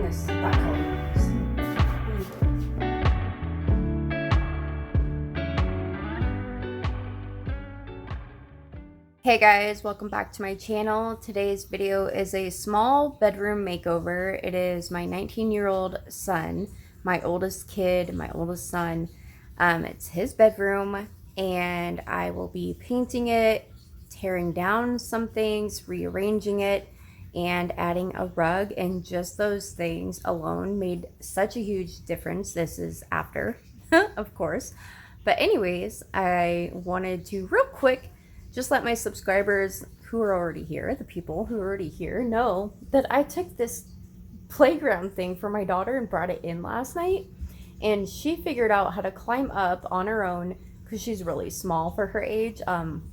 putting this back home. Hey guys, welcome back to my channel. Today's video is a small bedroom makeover. It is my 19-year-old son, my oldest kid, my oldest son. It's his bedroom, and I will be painting it, tearing down some things, rearranging it, and adding a rug. And just those things alone made such a huge difference. This is after, of course. But anyways, I wanted to real quick just let my subscribers who are already here, the people who are already here, know that I took this playground thing for my daughter and brought it in last night. And she figured out how to climb up on her own, because she's really small for her age,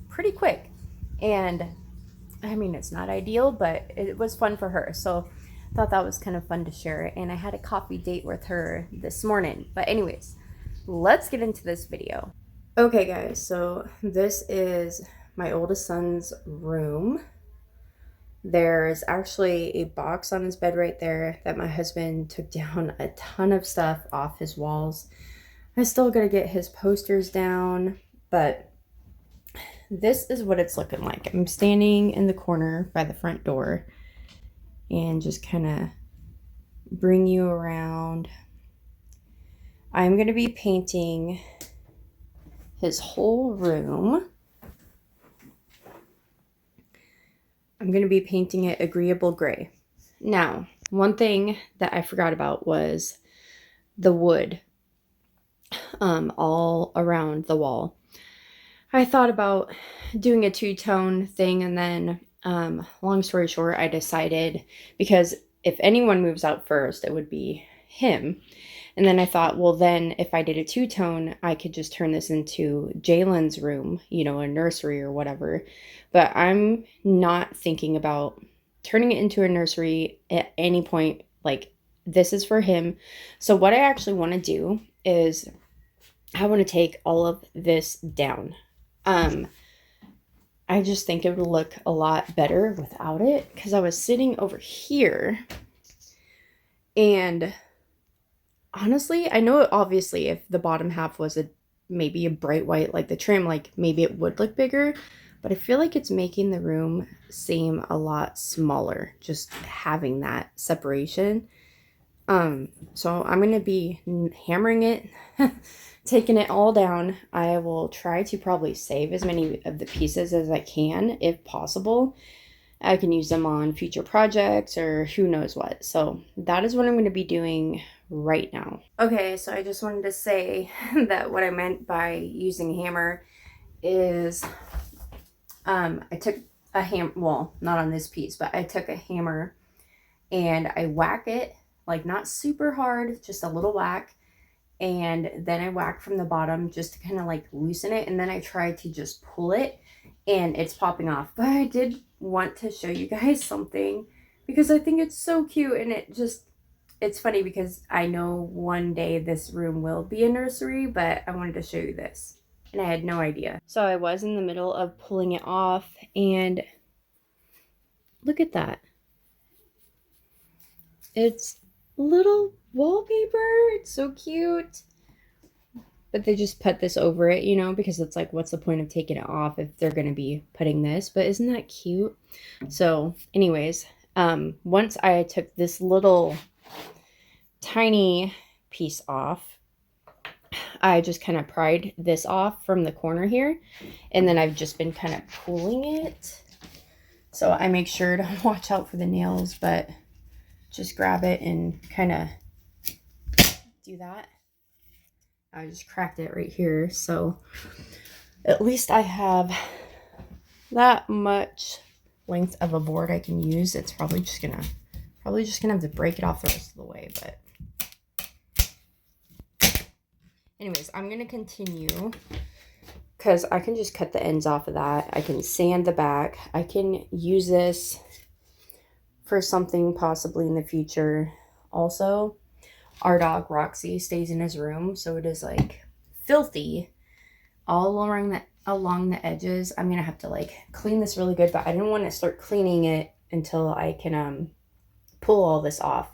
pretty quick. And I mean, it's not ideal, but it was fun for her. So I thought that was kind of fun to share. And I had a coffee date with her this morning. But anyways, let's get into this video. Okay guys, so this is my oldest son's room. There's actually a box on his bed right there that my husband took down a ton of stuff off his walls. I still gotta get his posters down, but this is what it's looking like. I'm standing in the corner by the front door and just kind of bring you around. I'm gonna be painting his whole room. I'm going to be painting it agreeable gray. Now, one thing that I forgot about was the wood all around the wall. I thought about doing a two-tone thing, and then long story short, I decided, because if anyone moves out first, it would be him. And then I thought, well, then if I did a two-tone, I could just turn this into Jalen's room, you know, a nursery or whatever. But I'm not thinking about turning it into a nursery at any point. Like, this is for him. So what I actually want to do is I want to take all of this down. I just think it would look a lot better without it, because I was sitting over here, and honestly, I know obviously if the bottom half was maybe a bright white like the trim, like maybe it would look bigger, but I feel like it's making the room seem a lot smaller just having that separation. So I'm going to be hammering it, taking it all down. I will try to probably save as many of the pieces as I can if possible. I can use them on future projects or who knows what. So that is what I'm going to be doing right now. Okay, so I just wanted to say that what I meant by using a hammer is I took a hammer, well, not on this piece, but I took a hammer and I whack it, like not super hard, just a little whack. And then I whack from the bottom just to kind of like loosen it. And then I try to just pull it and it's popping off. But I did want to show you guys something because I think it's so cute, and it's funny because I know one day this room will be a nursery, but I wanted to show you this. And I had no idea. So I was in the middle of pulling it off, and look at that. It's little wallpaper. It's so cute. But they just put this over it, you know, because it's like, what's the point of taking it off if they're going to be putting this? But isn't that cute? So anyways, once I took this little tiny piece off, I just kind of pried this off from the corner here, and then I've just been kind of pulling it. So I make sure to watch out for the nails, but just grab it and kind of do that. I just cracked it right here, so at least I have that much length of a board I can use. It's probably just gonna have to break it off the rest of the way, but anyways, I'm going to continue because I can just cut the ends off of that. I can sand the back. I can use this for something possibly in the future. Also, our dog Roxy stays in his room, so it is like filthy all along the edges. I'm going to have to like clean this really good, but I didn't want to start cleaning it until I can pull all this off.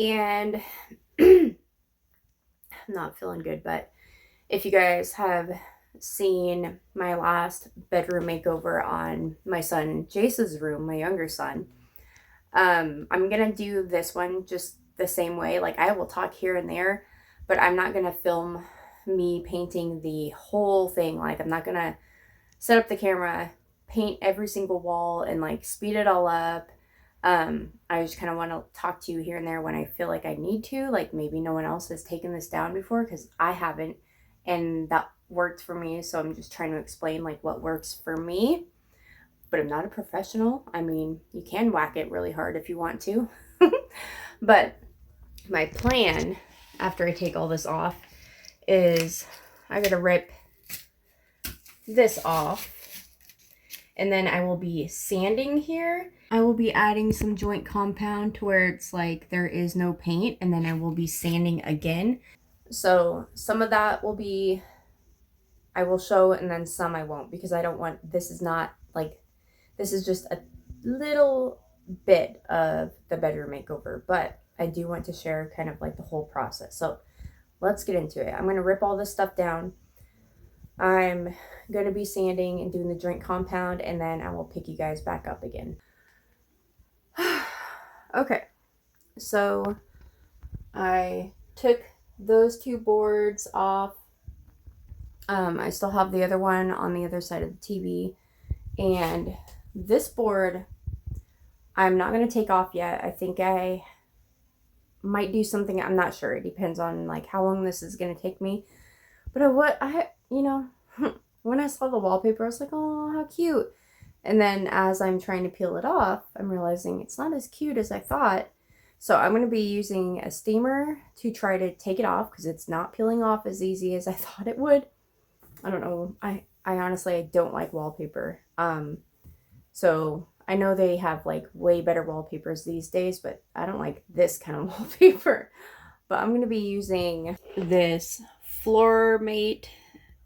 And I'm not feeling good, but if you guys have seen my last bedroom makeover on my son Jace's room, my younger son, I'm gonna do this one just the same way. Like, I will talk here and there, but I'm not gonna film me painting the whole thing. Like, I'm not gonna set up the camera, paint every single wall, and like speed it all up. I just kind of want to talk to you here and there when I feel like I need to. Like, maybe no one else has taken this down before, because I haven't, and that worked for me. So I'm just trying to explain like what works for me. But I'm not a professional. I mean, you can whack it really hard if you want to. But my plan after I take all this off is I gotta rip this off, and then I will be sanding here. I will be adding some joint compound to where it's like there is no paint, and then I will be sanding again. So some of that will be, I will show, and then some I won't, because I don't want, this is not like, this is just a little bit of the bedroom makeover, but I do want to share kind of like the whole process. So let's get into it. I'm going to rip all this stuff down. I'm going to be sanding and doing the joint compound, and then I will pick you guys back up again. Okay, so I took those two boards off. I still have the other one on the other side of the TV, and this board I'm not going to take off yet. I think I might do something. I'm not sure. It depends on like how long this is going to take me. But when I saw the wallpaper, I was like, oh, how cute. And then as I'm trying to peel it off, I'm realizing it's not as cute as I thought. So I'm going to be using a steamer to try to take it off, because it's not peeling off as easy as I thought it would. I don't know. I honestly, I don't like wallpaper. So I know they have like way better wallpapers these days, but I don't like this kind of wallpaper. But I'm going to be using this Floor Mate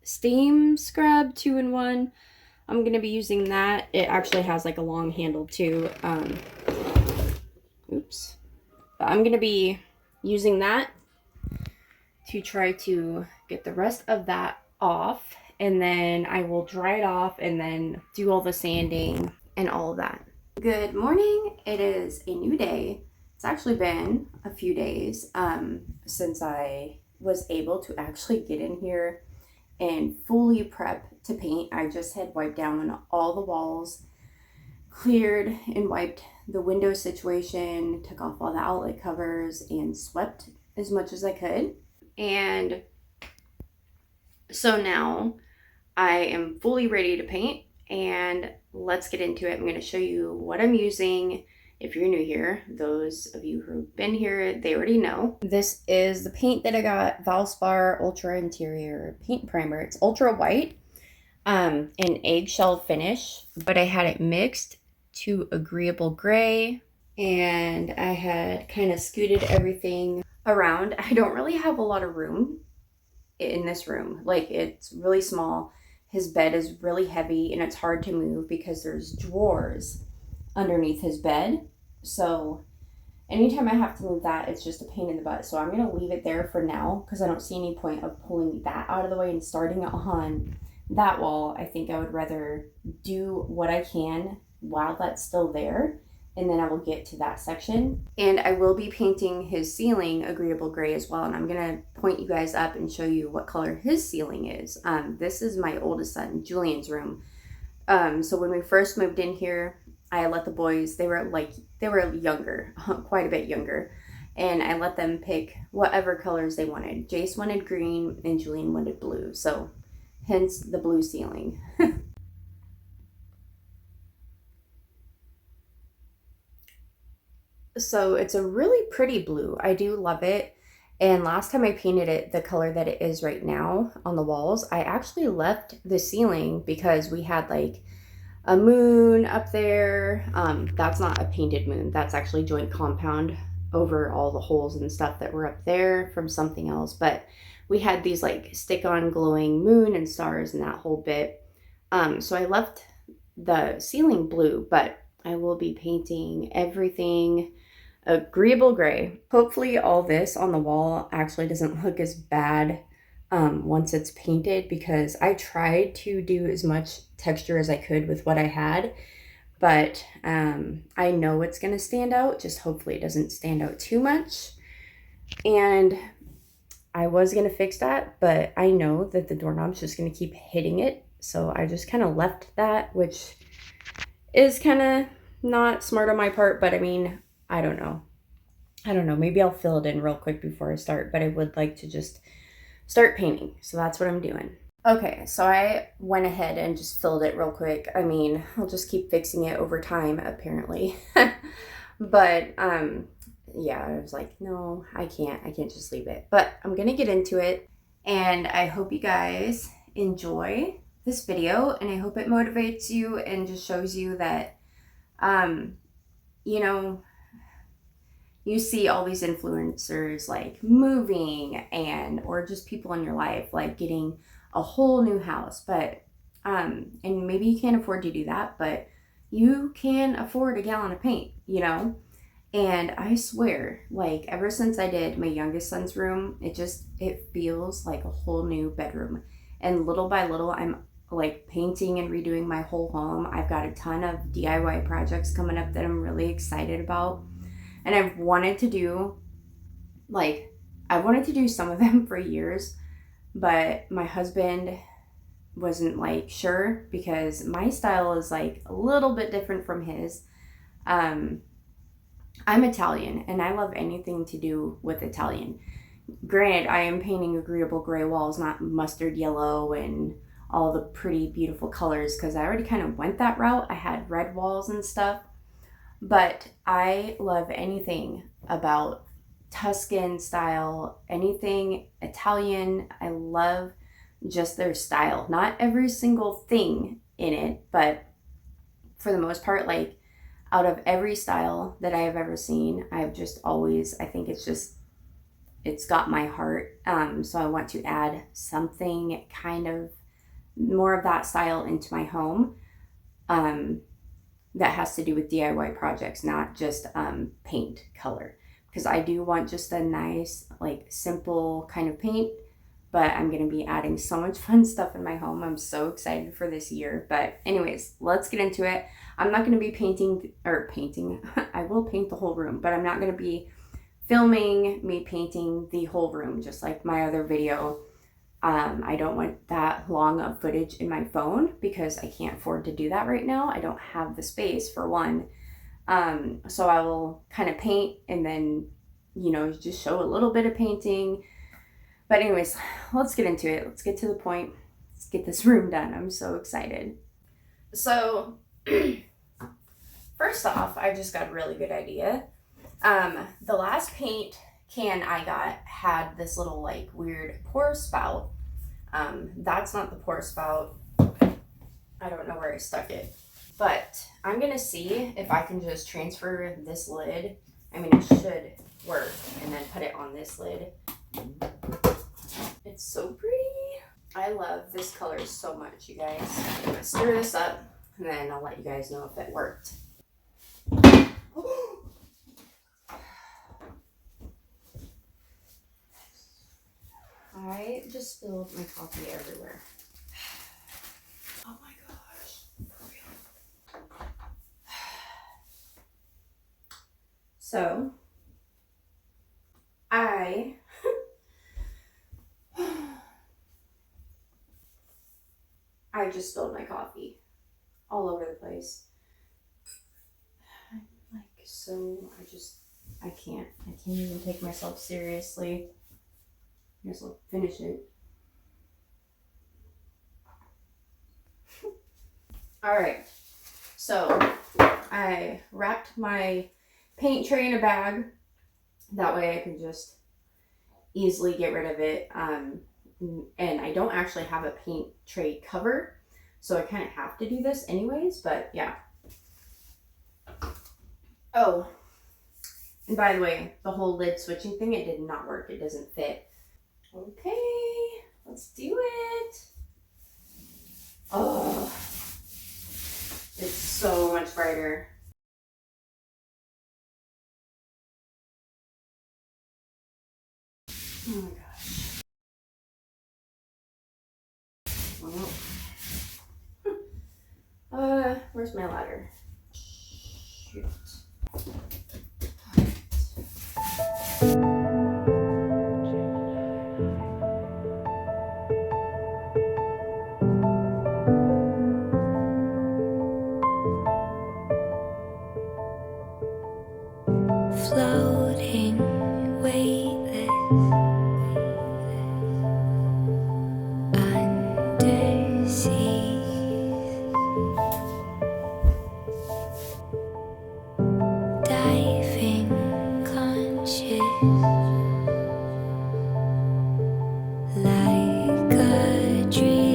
Steam Scrub 2-in-1. I'm going to be using that. It actually has like a long handle too. Oops. But I'm going to be using that to try to get the rest of that off. And then I will dry it off and then do all the sanding and all of that. Good morning. It is a new day. It's actually been a few days since I was able to actually get in here and fully prep to paint. I just had wiped down all the walls, cleared and wiped the window situation, took off all the outlet covers, and swept as much as I could. And so now I am fully ready to paint, and let's get into it. I'm going to show you what I'm using. If you're new here, those of you who've been here, they already know. This is the paint that I got, Valspar Ultra Interior Paint Primer. It's ultra white, an eggshell finish, but I had it mixed to agreeable gray, and I had kind of scooted everything around. I don't really have a lot of room in this room. Like, it's really small. His bed is really heavy, and it's hard to move because there's drawers underneath his bed. So anytime I have to move that, it's just a pain in the butt. So I'm going to leave it there for now, because I don't see any point of pulling that out of the way and starting on that wall. I think I would rather do what I can while that's still there, and then I will get to that section. And I will be painting his ceiling agreeable gray as well, and I'm going to point you guys up and show you what color his ceiling is. This is my oldest son, Julian's room. So when we first moved in here, I let the boys, they were younger, quite a bit younger, and I let them pick whatever colors they wanted. Jace wanted green and Julian wanted blue, so hence the blue ceiling. So it's a really pretty blue. I do love it. And last time I painted it the color that it is right now on the walls, I actually left the ceiling because we had like a moon up there. That's not a painted moon. That's actually joint compound over all the holes and stuff that were up there from something else. But we had these like stick-on glowing moon and stars and that whole bit. So I left the ceiling blue, but I will be painting everything agreeable gray. Hopefully all this on the wall actually doesn't look as bad once it's painted, because I tried to do as much texture as I could with what I had, but I know it's going to stand out. Just hopefully it doesn't stand out too much. And I was going to fix that, but I know that the doorknob's just going to keep hitting it. So I just kind of left that, which is kind of not smart on my part, but I mean, I don't know. Maybe I'll fill it in real quick before I start, but I would like to just start painting. So that's what I'm doing. Okay, so I went ahead and just filled it real quick. I mean, I'll just keep fixing it over time, apparently. But yeah, I was like, no, I can't just leave it. But I'm gonna get into it, and I hope you guys enjoy this video, and I hope it motivates you and just shows you that you know, you see all these influencers like moving or just people in your life like getting a whole new house, but and maybe you can't afford to do that, but you can afford a gallon of paint, you know. And I swear, like, ever since I did my youngest son's room, it feels like a whole new bedroom. And little by little, I'm like painting and redoing my whole home. I've got a ton of DIY projects coming up that I'm really excited about. And I've wanted to do some of them for years, but my husband wasn't like sure, because my style is like a little bit different from his. I'm Italian and I love anything to do with Italian. Granted, I am painting agreeable gray walls, not mustard yellow and all the pretty beautiful colors, because I already kind of went that route. I had red walls and stuff. But I love anything about Tuscan style, anything Italian. I love just their style. Not every single thing in it, but for the most part, like out of every style that I have ever seen, I think it's got my heart. So I want to add something kind of more of that style into my home. That has to do with DIY projects, not just paint color, because I do want just a nice, like, simple kind of paint, but I'm going to be adding so much fun stuff in my home. I'm so excited for this year. But anyways, let's get into it. I'm not going to be painting. I will paint the whole room, but I'm not going to be filming me painting the whole room, just like my other video. I don't want that long of footage in my phone, because I can't afford to do that right now. I don't have the space, for one. So I will kind of paint and then, you know, just show a little bit of painting. But anyways, let's get into it. Let's get to the point. Let's get this room done. I'm so excited. So first off, I just got a really good idea. The last paint can I got had this little like weird pour spout. That's not the pour spout. I don't know where I stuck it, but I'm gonna see if I can just transfer this lid. I mean, it should work, and then put it on this lid. It's so pretty. I love this color so much, you guys. I'm gonna stir this up, and then I'll let you guys know if it worked. I just spilled my coffee everywhere. Oh my gosh. For real. So, I just spilled my coffee all over the place. I can't even take myself seriously. I guess I'll finish it. All right, so I wrapped my paint tray in a bag. That way I can just easily get rid of it. And I don't actually have a paint tray cover, so I kind of have to do this anyways, but yeah. Oh, and by the way, the whole lid switching thing, it did not work. It doesn't fit. Okay, let's do it. Oh, it's so much brighter. Oh my gosh. Where's my ladder? Shoot. Floating, weightless, undersea, diving, conscious, like a dream.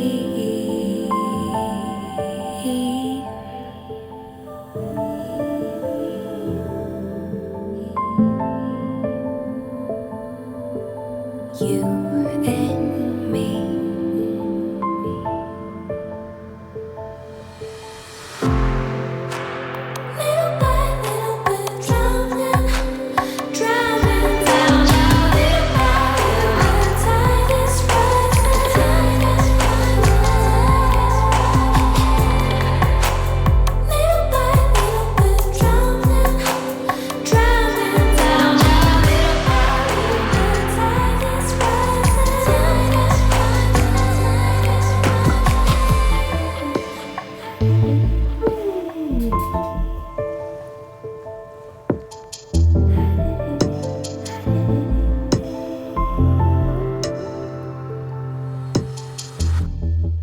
You and me. Little by little, we're drowning down. Little by little, the tide is rising. Little by little, we're drowning down. Little by little, the tide is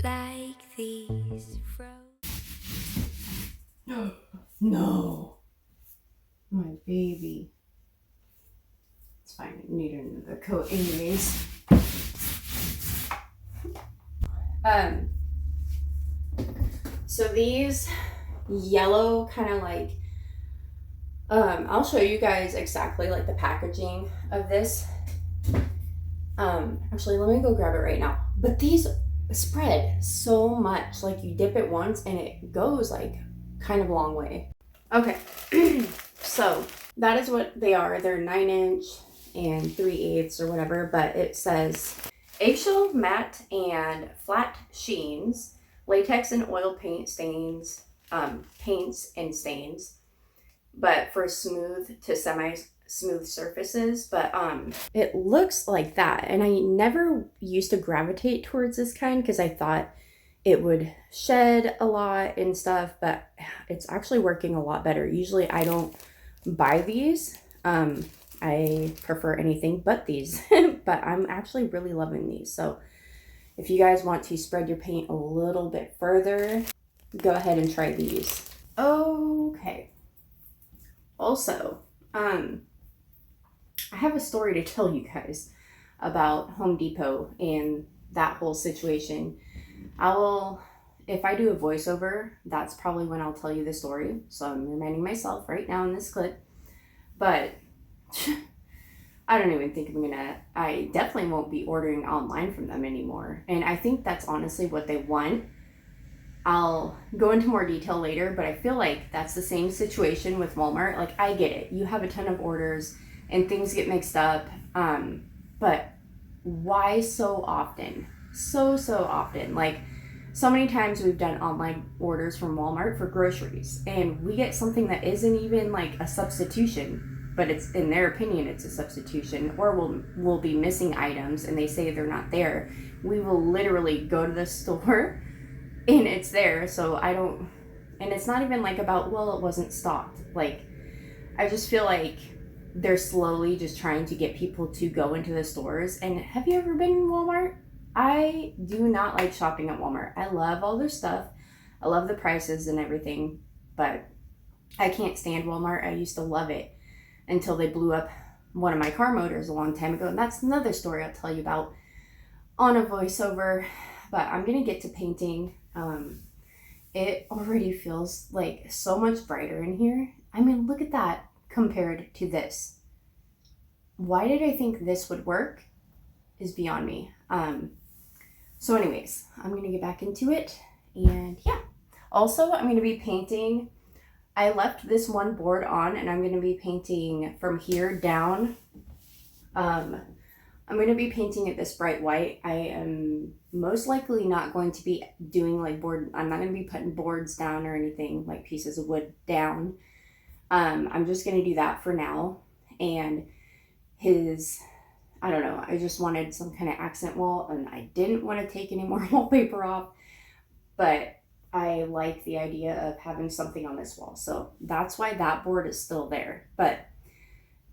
like these No. My baby. It's fine. I need another coat anyways. So these yellow kind of like, I'll show you guys exactly like the packaging of this. Actually, let me go grab it right now. But these spread so much, like you dip it once and it goes like kind of a long way. Okay, so that is what they are. They're 9" and 3/8 or whatever, but it says eggshell, matte, and flat sheens, latex and oil paint stains, paints and stains, but for smooth to semi-smooth surfaces. But it looks like that, and I never used to gravitate towards this kind because I thought it would shed a lot and stuff, but it's actually working a lot better. Usually I don't buy these. I prefer anything but these, but I'm actually really loving these. So if you guys want to spread your paint a little bit further, go ahead and try these. Okay. Also, I have a story to tell you guys about Home Depot and that whole situation. If I do a voiceover, that's probably when I'll tell you the story. So I'm reminding myself right now in this clip. But I don't even think I definitely won't be ordering online from them anymore. And I think that's honestly what they want. I'll go into more detail later, but I feel like that's the same situation with Walmart. Like, I get it. You have a ton of orders and things get mixed up. But why so often? So often. Like, so many times we've done online orders from Walmart for groceries and we get something that isn't even like a substitution, but it's, in their opinion, it's a substitution, or we'll be missing items and they say they're not there. We will literally go to the store and it's there. So and it's not even like about, well, it wasn't stocked. Like, I just feel like they're slowly just trying to get people to go into the stores. And have you ever been in Walmart? I do not like shopping at Walmart. I love all their stuff. I love the prices and everything, but I can't stand Walmart. I used to love it until they blew up one of my car motors a long time ago. And that's another story I'll tell you about on a voiceover. But I'm going to get to painting. It already feels like so much brighter in here. I mean, look at that compared to this. Why did I think this would work is beyond me. So anyways, I'm going to get back into it. And yeah, also I'm going to be painting. I left this one board on and I'm going to be painting from here down I'm going to be painting it this bright white. I am most likely not going to be doing like I'm not going to be putting boards down or anything, like pieces of wood down. I'm just going to do that for now. And I don't know, I just wanted some kind of accent wall, and I didn't want to take any more wallpaper off, but I like the idea of having something on this wall. So that's why that board is still there. But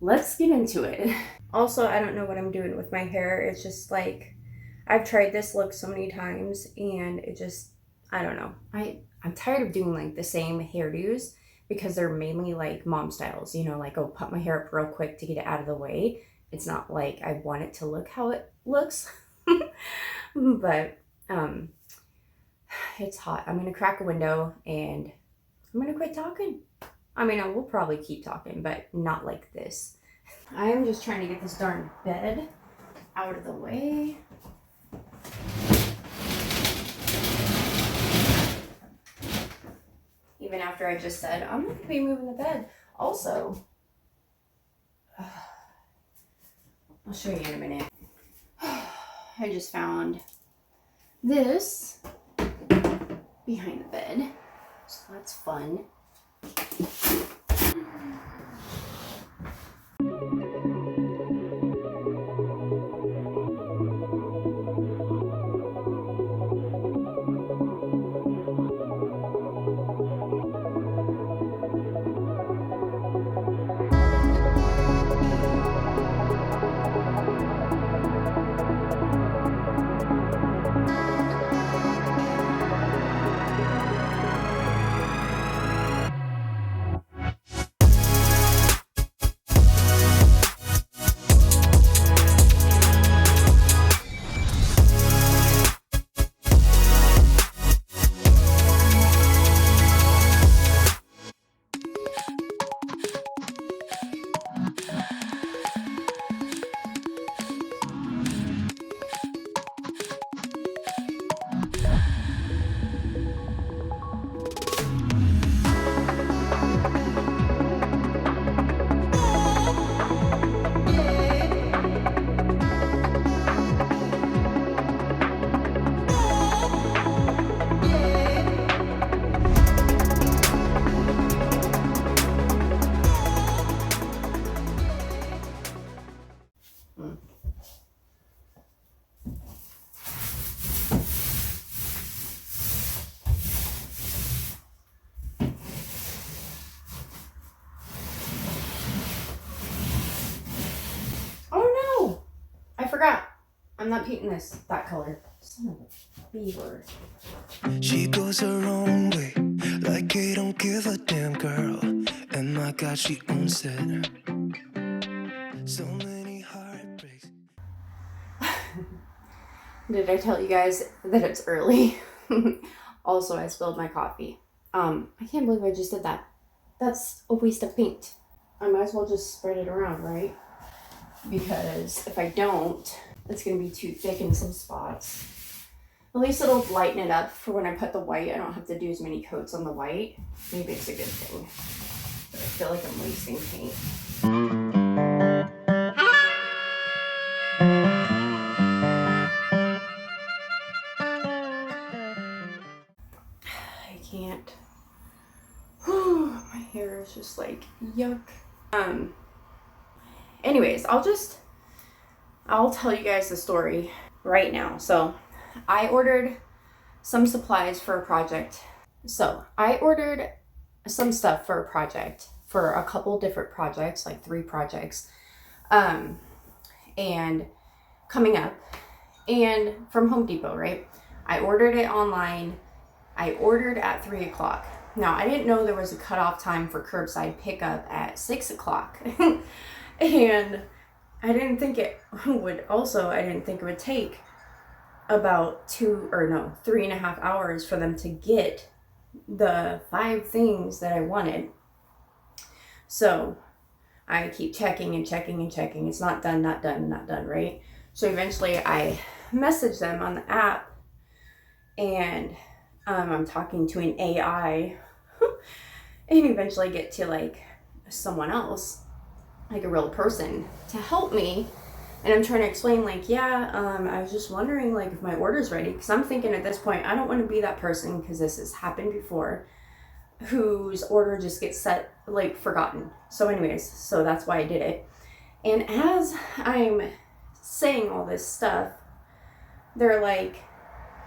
let's get into it. Also, I don't know what I'm doing with my hair. It's just like, I've tried this look so many times, and it just, I don't know. I'm tired of doing like the same hairdos because they're mainly like mom styles, you know, like, oh, put my hair up real quick to get it out of the way. It's not like I want it to look how it looks. But it's hot. I'm going to crack a window and I'm going to quit talking. I mean, I will probably keep talking, but not like this. I am just trying to get this darn bed out of the way. Even after I just said, I'm not going to be moving the bed. Also, I'll show you in a minute. I just found this behind the bed. So that's fun. I'm not painting this that color. Son of a beaver. She goes her own way, like I don't give a damn girl. And my God, she owns it. So many heartbreaks. Did I tell you guys that it's early? Also, I spilled my coffee. I can't believe I just did that. That's a waste of paint. I might as well just spread it around, right? Because if I don't, it's going to be too thick in some spots. At least it'll lighten it up for when I put the white. I don't have to do as many coats on the white. Maybe it's a good thing. But I feel like I'm wasting paint. I can't. Whew, my hair is just like, yuck. Anyways, I'll tell you guys the story right now. So I ordered some supplies for a project. So I ordered some stuff for a project, for a couple different projects, like 3 projects, and coming up, and from Home Depot, right? I ordered it online. I ordered at 3 o'clock. Now, I didn't know there was a cutoff time for curbside pickup at 6 o'clock. And I didn't think it would take about 3.5 hours for them to get the 5 things that I wanted. So I keep checking and checking and checking. It's not done, right? So eventually I message them on the app, and I'm talking to an AI and eventually get to like someone else, like a real person, to help me And I'm trying to explain, like, yeah, I was just wondering, like, if my order's ready. Because I'm thinking at this point, I don't want to be that person, because this has happened before, whose order just gets set, like, forgotten. So anyways, so that's why I did it. And as I'm saying all this stuff, they're like,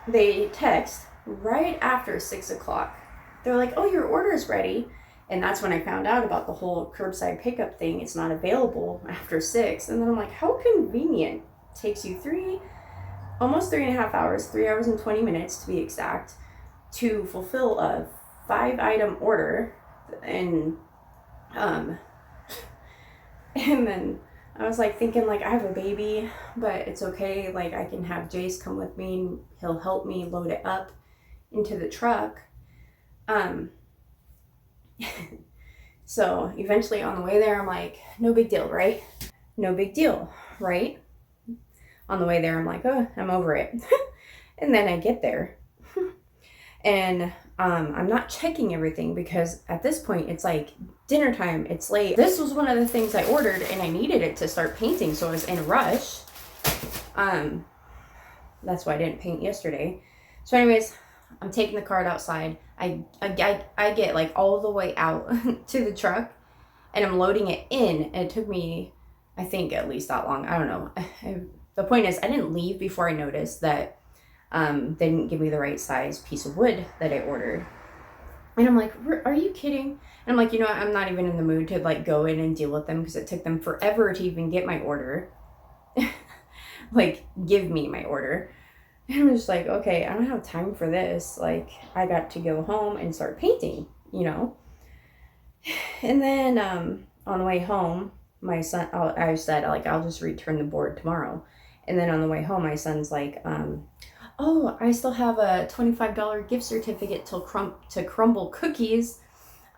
they text right after 6 o'clock. They're like, oh, your order is ready. And that's when I found out about the whole curbside pickup thing. It's not available after 6. And then I'm like, how convenient. It takes you almost 3.5 hours, 3 hours and 20 minutes to be exact, to fulfill a 5-item order. And and then I was like thinking, like, I have a baby, but it's okay. Like, I can have Jace come with me and he'll help me load it up into the truck. So eventually on the way there, I'm like, no big deal, right? No big deal, right? On the way there, I'm like, oh, I'm over it. And then I get there and I'm not checking everything, because at this point it's like dinner time, it's late. This was one of the things I ordered and I needed it to start painting, so I was in a rush. That's why I didn't paint yesterday. So anyways, I'm taking the cart outside. I get like all the way out to the truck and I'm loading it in, and it took me, I think, at least that long. I don't know. The point is, I didn't leave before I noticed that they didn't give me the right size piece of wood that I ordered. And I'm like, are you kidding? And I'm like, you know what? I'm not even in the mood to like go in and deal with them, because it took them forever to even get my order. Like, give me my order. And I'm just like, okay, I don't have time for this. Like, I got to go home and start painting, you know? And then on the way home, my son, I said, like, I'll just return the board tomorrow. And then on the way home, my son's like, oh, I still have a $25 gift certificate to Crumble cookies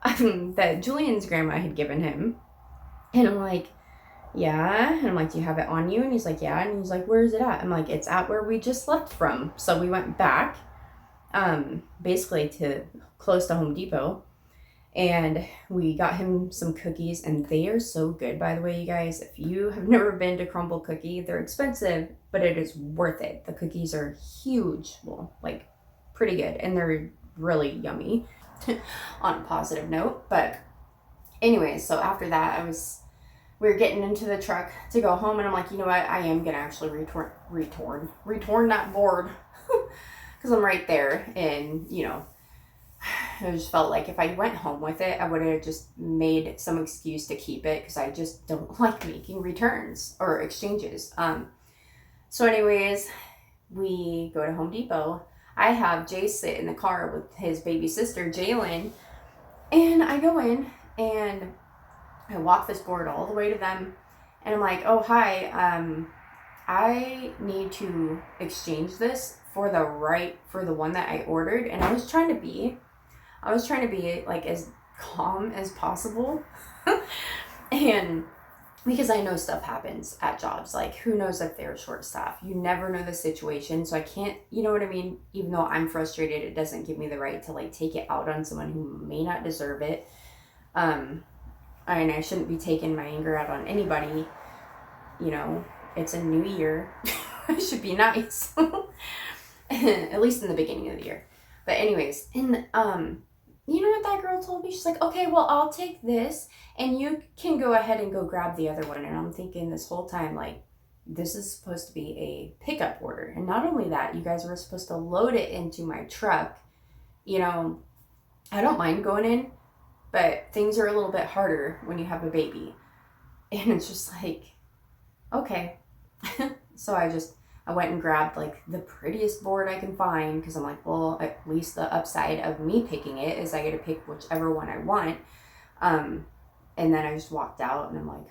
that Julian's grandma had given him. And I'm like, yeah. And I'm like, do you have it on you? And he's like, yeah. And he's like, where is it at? I'm like, it's at where we just left from. So we went back, basically to close to Home Depot, and we got him some cookies, and they are so good, by the way, you guys. If you have never been to Crumble Cookie, they're expensive, but it is worth it. The cookies are huge, well, like, pretty good, and they're really yummy on a positive note. But anyways, so after that, we were getting into the truck to go home, and I'm like, you know what, I am gonna actually return that board, because I'm right there. And you know, I just felt like if I went home with it, I would have just made some excuse to keep it, because I just don't like making returns or exchanges. So anyways, we go to Home Depot. I have Jay sit in the car with his baby sister, Jalen, and I go in and I walk this board all the way to them, and I'm like, oh, hi, I need to exchange this for the one that I ordered. And I was trying to be like as calm as possible. And because I know stuff happens at jobs, like, who knows if they're short staffed, you never know the situation. So I can't, you know what I mean? Even though I'm frustrated, it doesn't give me the right to like take it out on someone who may not deserve it. And I shouldn't be taking my anger out on anybody. You know, it's a new year. I should be nice. At least in the beginning of the year. But anyways, you know what that girl told me? She's like, okay, well, I'll take this and you can go ahead and go grab the other one. And I'm thinking this whole time, like, this is supposed to be a pickup order. And not only that, you guys were supposed to load it into my truck. You know, I don't mind going in, but things are a little bit harder when you have a baby. And it's just like, okay. So I went and grabbed like the prettiest board I can find, because I'm like, well, at least the upside of me picking it is I get to pick whichever one I want. And then I just walked out, and I'm like,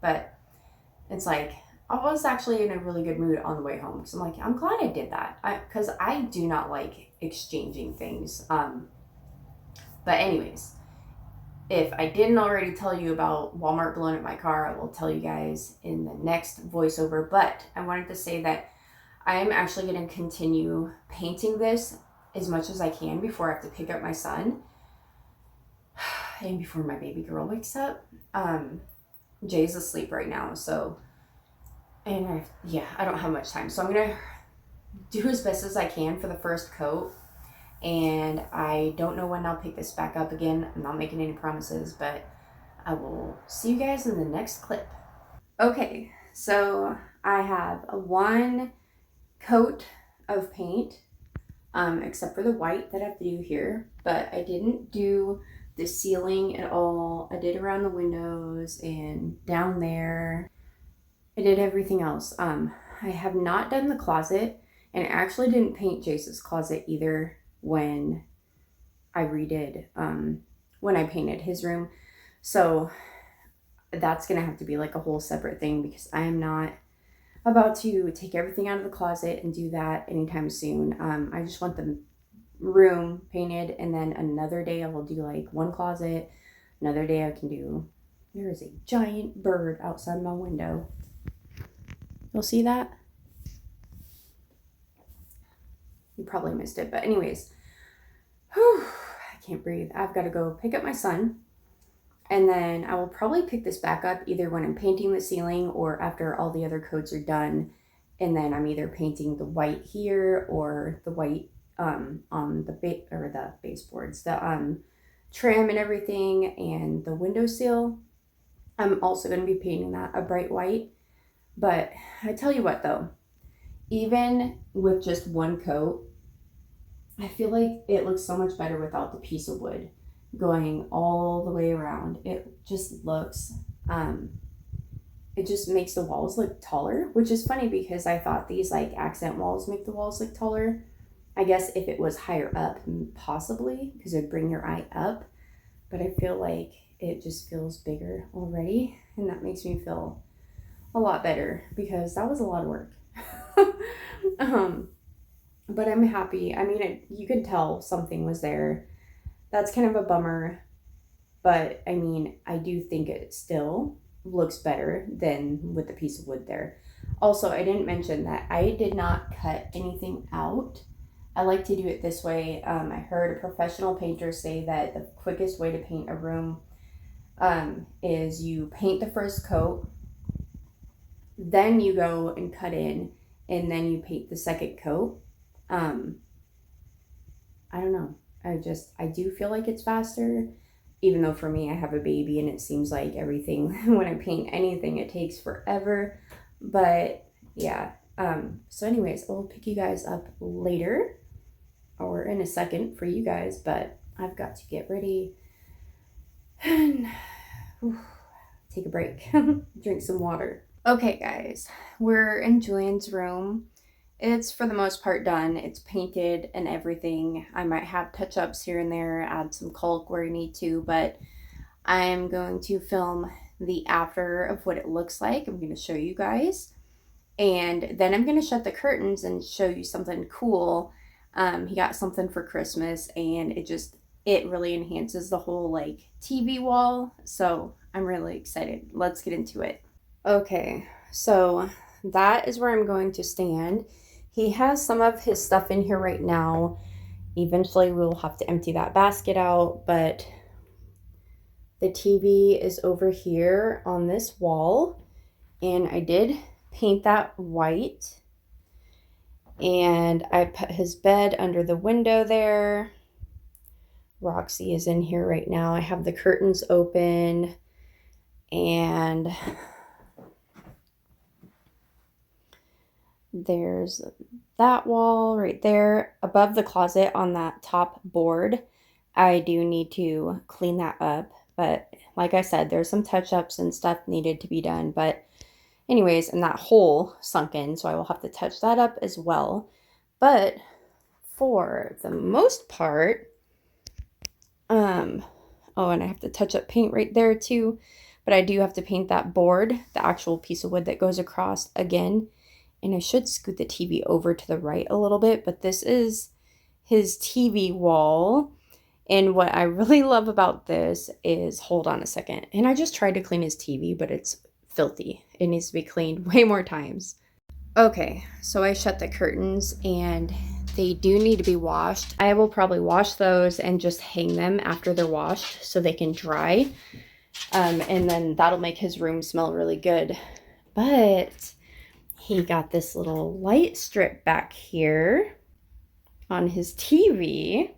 but it's like, I was actually in a really good mood on the way home, because I'm like, I'm glad I did that, because I do not like exchanging things. But anyways, if I didn't already tell you about Walmart blowing up my car, I will tell you guys in the next voiceover. But I wanted to say that I'm actually going to continue painting this as much as I can before I have to pick up my son. And before my baby girl wakes up. Jay's asleep right now, so And I don't have much time. So I'm going to do as best as I can for the first coat. And I don't know when I'll pick this back up again. I'm not making any promises, but I will see you guys in the next clip. Okay, so I have one coat of paint, except for the white that I have to do here, but I didn't do the ceiling at all. I did around the windows and down there. I did everything else. I have not done the closet, and I actually didn't paint Jace's closet either when I redid, when I painted his room. So that's gonna have to be like a whole separate thing, because I am not about to take everything out of the closet and do that anytime soon. I just want the room painted, and then another day I will do like one closet. Another day I can do, there is a giant bird outside my window. You'll see that? You probably missed it, but anyways, whew, I can't breathe. I've got to go pick up my son, and then I will probably pick this back up either when I'm painting the ceiling or after all the other coats are done, and then I'm either painting the white here or the white on the baseboards, the trim and everything, and the windowsill. I'm also going to be painting that a bright white. But I tell you what though, even with just one coat, I feel like it looks so much better without the piece of wood going all the way around. It just looks, it just makes the walls look taller, which is funny because I thought these like accent walls make the walls look taller. I guess if it was higher up, possibly, because it'd bring your eye up. But I feel like it just feels bigger already, and that makes me feel a lot better, because that was a lot of work. But I'm happy. I mean, you could tell something was there. That's kind of a bummer, but I mean, I do think it still looks better than with the piece of wood there. Also, I didn't mention that I did not cut anything out. I like to do it this way. I heard a professional painter say that the quickest way to paint a room is you paint the first coat, then you go and cut in, and then you paint the second coat. I don't know. I do feel like it's faster, even though for me, I have a baby and it seems like everything, when I paint anything, it takes forever. But yeah. So anyways, I'll pick you guys up later, or in a second for you guys, but I've got to get ready and take a break, drink some water. Okay guys, we're in Julian's room. It's for the most part done. It's painted and everything. I might have touch-ups here and there, add some caulk where I need to, but I'm going to film the after of what it looks like. I'm going to show you guys. And then I'm going to shut the curtains and show you something cool. He got something for Christmas, and it really enhances the whole like TV wall. So I'm really excited. Let's get into it. Okay, so that is where I'm going to stand. He has some of his stuff in here right now. Eventually we'll have to empty that basket out, but the TV is over here on this wall, and I did paint that white, and I put his bed under the window there. Roxy is in here right now. I have the curtains open, and there's that wall right there above the closet on that top board. I do need to clean that up, but like I said, there's some touch-ups and stuff needed to be done. But anyways, and that hole sunk in, so I will have to touch that up as well. But for the most part, oh, and I have to touch up paint right there too. But I do have to paint that board, the actual piece of wood that goes across again. And I should scoot the TV over to the right a little bit, but this is his TV wall. And what I really love about this is, hold on a second. And I just tried to clean his TV, but it's filthy. It needs to be cleaned way more times. Okay, so I shut the curtains, and they do need to be washed. I will probably wash those and just hang them after they're washed so they can dry. And then that'll make his room smell really good. But he got this little light strip back here on his TV.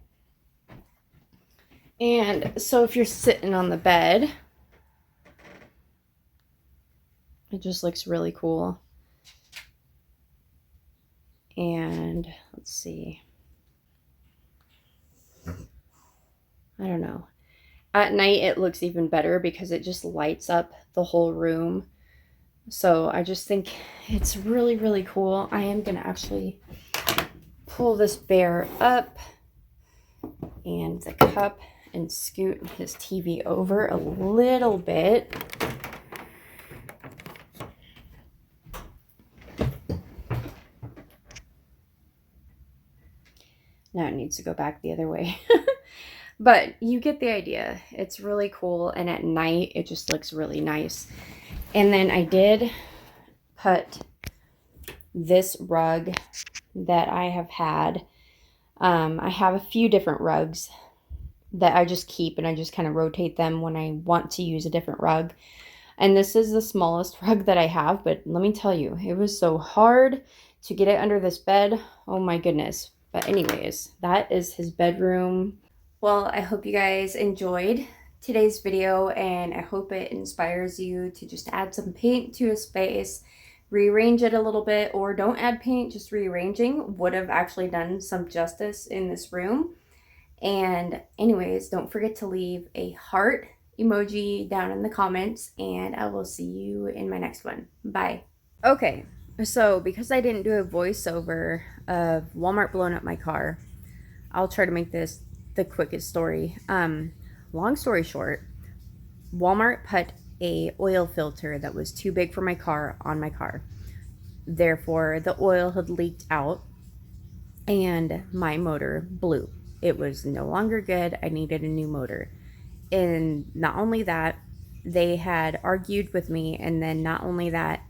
And so if you're sitting on the bed, it just looks really cool. And let's see. I don't know. At night, it looks even better because it just lights up the whole room. So I just think it's really, really cool. I am going to actually pull this bear up and the cup and scoot his TV over a little bit. Now it needs to go back the other way. But you get the idea. It's really cool. And at night, it just looks really nice. And then I did put this rug that I have had. I have a few different rugs that I just keep, and I just kind of rotate them when I want to use a different rug. And this is the smallest rug that I have, but let me tell you, it was so hard to get it under this bed. Oh my goodness. But anyways, that is his bedroom. Well, I hope you guys enjoyed today's video, and I hope it inspires you to just add some paint to a space, rearrange it a little bit, or don't add paint, just rearranging would have actually done some justice in this room. And anyways, don't forget to leave a heart emoji down in the comments, and I will see you in my next one. Bye. Okay, so because I didn't do a voiceover of Walmart blowing up my car, I'll try to make this the quickest story. Long story short, Walmart put a oil filter that was too big for my car on my car. Therefore, the oil had leaked out and my motor blew. It was no longer good. I needed a new motor. And not only that, they had argued with me, and then not only that,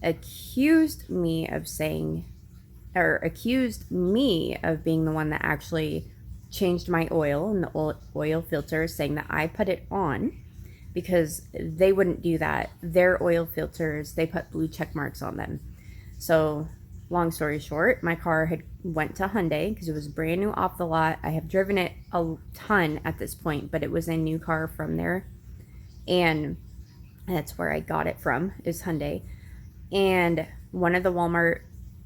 accused me of being the one that actually changed my oil and the oil filter, saying that I put it on, because they wouldn't do that. Their oil filters, they put blue check marks on them. So long story short, my car had went to Hyundai because it was brand new off the lot. I have driven it a ton at this point, but it was a new car from there, and that's where I got it from, is Hyundai. And one of the Walmart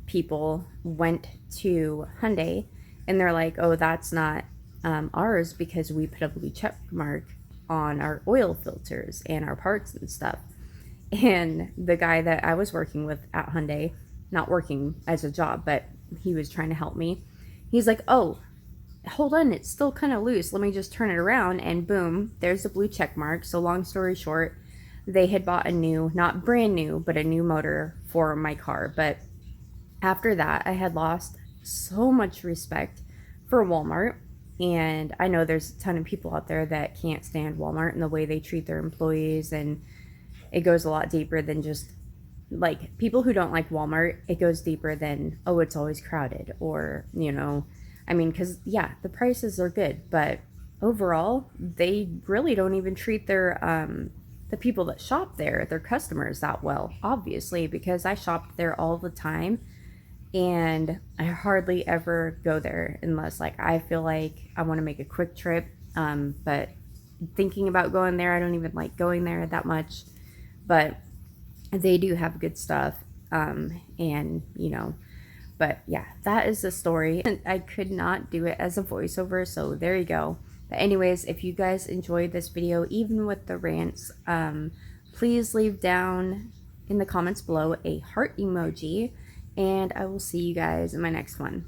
people went to Hyundai, and they're like, oh, that's not ours, because we put a blue check mark on our oil filters and our parts and stuff. And the guy that I was working with at Hyundai, not working as a job, but he was trying to help me, he's like, oh, hold on, it's still kind of loose, let me just turn it around, and boom, there's a blue check mark. So long story short, they had bought a new, not brand new, but a new motor for my car. But after that, I had lost so much respect for Walmart. And I know there's a ton of people out there that can't stand Walmart and the way they treat their employees, and it goes a lot deeper than just, like, people who don't like Walmart, it goes deeper than, oh, it's always crowded, or, you know, I mean, because yeah, the prices are good, but overall, they really don't even treat their the people that shop there, their customers, that well, obviously, because I shopped there all the time, and I hardly ever go there unless, like, I feel like I want to make a quick trip, but thinking about going there, I don't even like going there that much. But they do have good stuff, and you know, but yeah, that is the story. And I could not do it as a voiceover, so there you go. But anyways, if you guys enjoyed this video, even with the rants, please leave down in the comments below a heart emoji, and I will see you guys in my next one.